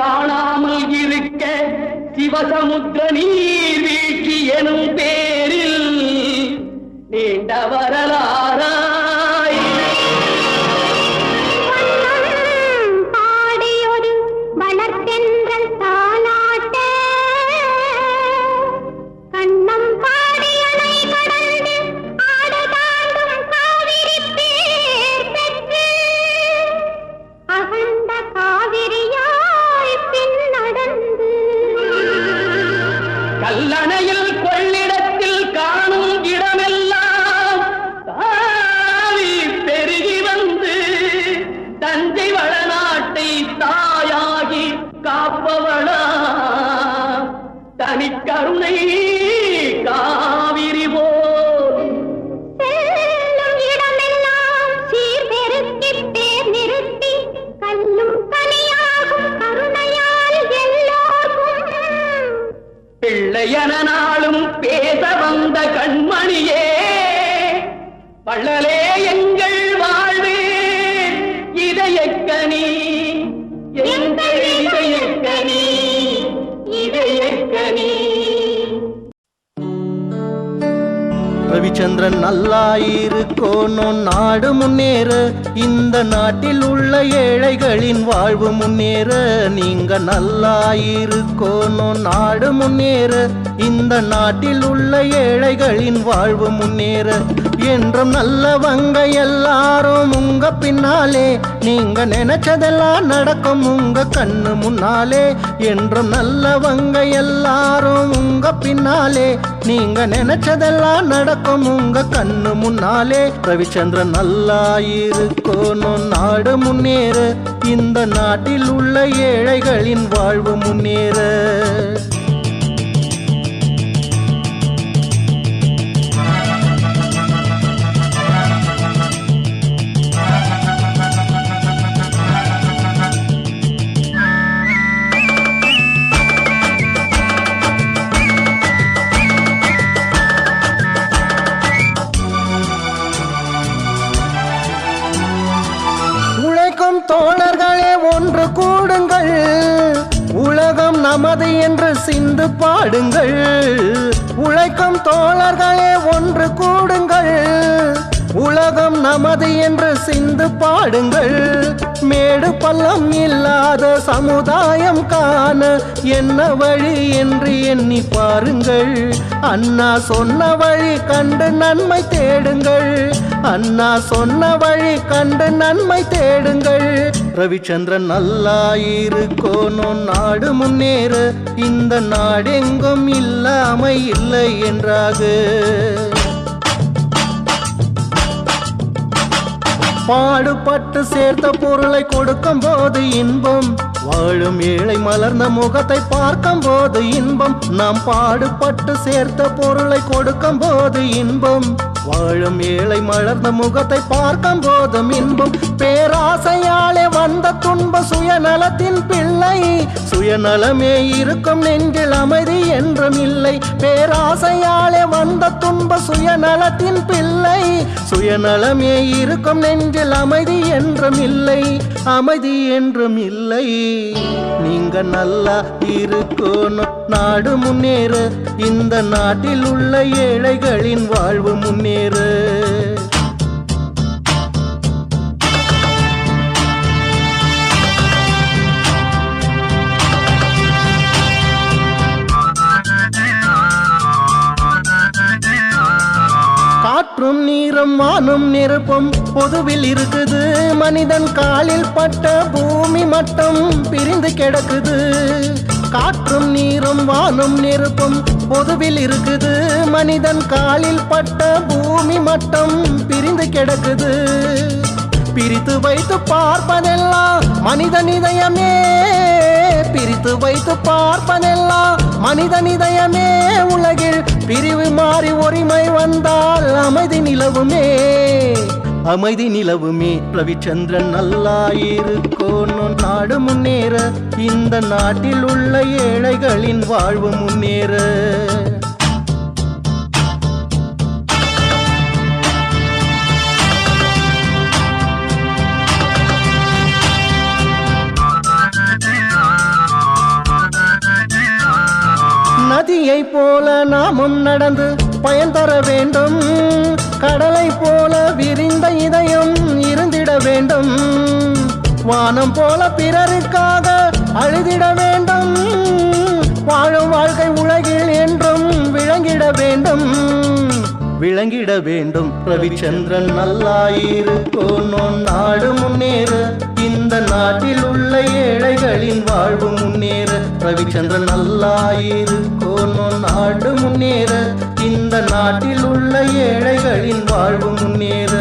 காணாமல் இருக்க சிவசமுத்திர நீர் வீழ்ச்சி எனும் பேரில் நீண்ட வரலாறாய் பாடியொரு வளர்த்தென்றல் தாலாட்ட கண்ணம் பாடியனை கடந்து ஆடு தாண்டும் காவிரி பேர் பெற்று அகண்ட காவிரியாய் பின் நடந்து கல்லணையில் கொள்ளிடத்தில் காணும் இடமெல்லாம் தாவி பெருகி வந்து தஞ்சை வளநாட்டை தாயாகி காப்பவளா தனிக்கருணை காவிரி போல் செல்லும் இடமெல்லாம் சீர்பெருக்கி பேர் நிறுத்தி கல்லும் கனியாகும் கருணையால் எல்லோர்க்கும் பிள்ளையன நாளும் பேச வந்த கண்மணியே வள்ளலே எங்கள் வாழ்வே இதயக்கனி எங்கள் இதயக்கனி இதயக்கனி. ரவிச்சந்திரன் நல்லாயிருக்கோனும் நாடு முன்னேற இந்த நாட்டில் உள்ள ஏழைகளின் வாழ்வு முன்னேற நீங்க நல்லாயிருக்கோனும் நாடு முன்னேற இந்த நாட்டில் உள்ள ஏழைகளின் வாழ்வு முன்னேற என்றும் நல்லவங்க எல்லாரும் உங்க பின்னாலே நீங்க நினைச்சதெல்லாம் நடக்கும் உங்க கண்ணு முன்னாலே என்றும் நல்லவங்க எல்லாரும் உங்க பின்னாலே நீங்க நினைச்சதெல்லாம் நடக்கும் உங்க கண்ணு முன்னாலே ரவிச்சந்திரன் நல்லாயிருக்கோனும் நாடு முன்னேற இந்த நாட்டில் உள்ள ஏழைகளின் வாழ்வு முன்னேற தோழர்களே ஒன்று கூடுங்கள் உலகம் நமது என்று சிந்து பாடுங்கள் உழைக்கும் தோழர்களே ஒன்று கூடுங்கள் உலகம் நமது என்று சிந்து பாடுங்கள் மேடு பள்ளம் இல்லாத சமுதாயம் காண என்ன வழி என்று எண்ணி பாருங்கள் அண்ணா சொன்ன வழி கண்டு நன்மை தேடுங்கள் அண்ணா சொன்ன வழி கண்டு நன்மை தேடுங்கள் ரவிச்சந்திரன் நல்லாயிருக்கோனும் நாடு முன்னேற இந்த நாடெங்கும் இல்லாமை இல்லை என்றாக பாடுபட்டு சேர்த்த பொருளை கொடுக்கும் போது இன்பம் வாழும் ஏழை மலர்ந்த முகத்தை பார்க்கும் போது இன்பம் நாம் பாடுபட்டு சேர்த்த பொருளை கொடுக்கும் போது இன்பம் வாழும் ஏழை மலர்ந்த முகத்தை பார்க்கும் போதும் இன்பம் பேராசையாலே வந்த துன்ப சுயநலத்தின் பிள்ளை சுயநலமே இருக்கும் நெஞ்சில் அமைதி என்றும் இல்லை பேராசையாலே வந்த துன்ப சுயநலத்தின் பிள்ளை சுயநலமே இருக்கும் நெஞ்சில் அமைதி என்றும் இல்லை அமைதி என்றும் இல்லை நீங்க நல்லா இருக்கணும் நாடு முன்னேற இந்த நாட்டில் உள்ள ஏழைகளின் வாழ்வு முன்னேற காற்றும் நீரும் வானும் நெருப்பும் பொதுவில் இருக்குது மனிதன் காலில் பட்ட பூமி மட்டும் பிரிந்து கிடக்குது காற்றும் நீரும் வானும் நெருப்பும் பொதுவில் இருக்குது மனிதன் காலில் பட்ட பூமி மட்டும் பிரிந்து கிடக்குது பிரித்து வைத்து பார்ப்பதெல்லாம் மனிதன் இதயமே பிரித்து வைத்து பார்ப்பதெல்லாம் மனிதன் இதயமே உலகில் பிரிவு மாறி ஒருமை வந்தால் அமைதி நிலவுமே அமைதி நிலவுமே ரவிச்சந்திரன் நல்லாயிருக்கோனும் நாடு முன்னேற இந்த நாட்டில் உள்ள ஏழைகளின் வாழ்வு முன்னேற நாமும் நடந்து பயன் தர வேண்டும். கடலை போல விரிந்த இதயம் இருந்திட வேண்டும். வானம் போல பிறருக்காக அழுதிட வேண்டும். வாழும் வாழ்க்கை உலகில் என்றும் விளங்கிட வேண்டும். விளங்கிட வேண்டும். ரவிச்சந்திரன் நல்லாயிருக்கோனோன் நாடு முன்னேற, இந்த நாட்டில் உள்ள ஏழைகளின் வாழ்வு முன்னேற. ரவிச்சந்திரன் நல்லாயிருக்கோனோன் நாடு முன்னேற, இந்த நாட்டில் உள்ள ஏழைகளின் வாழ்வு முன்னேற.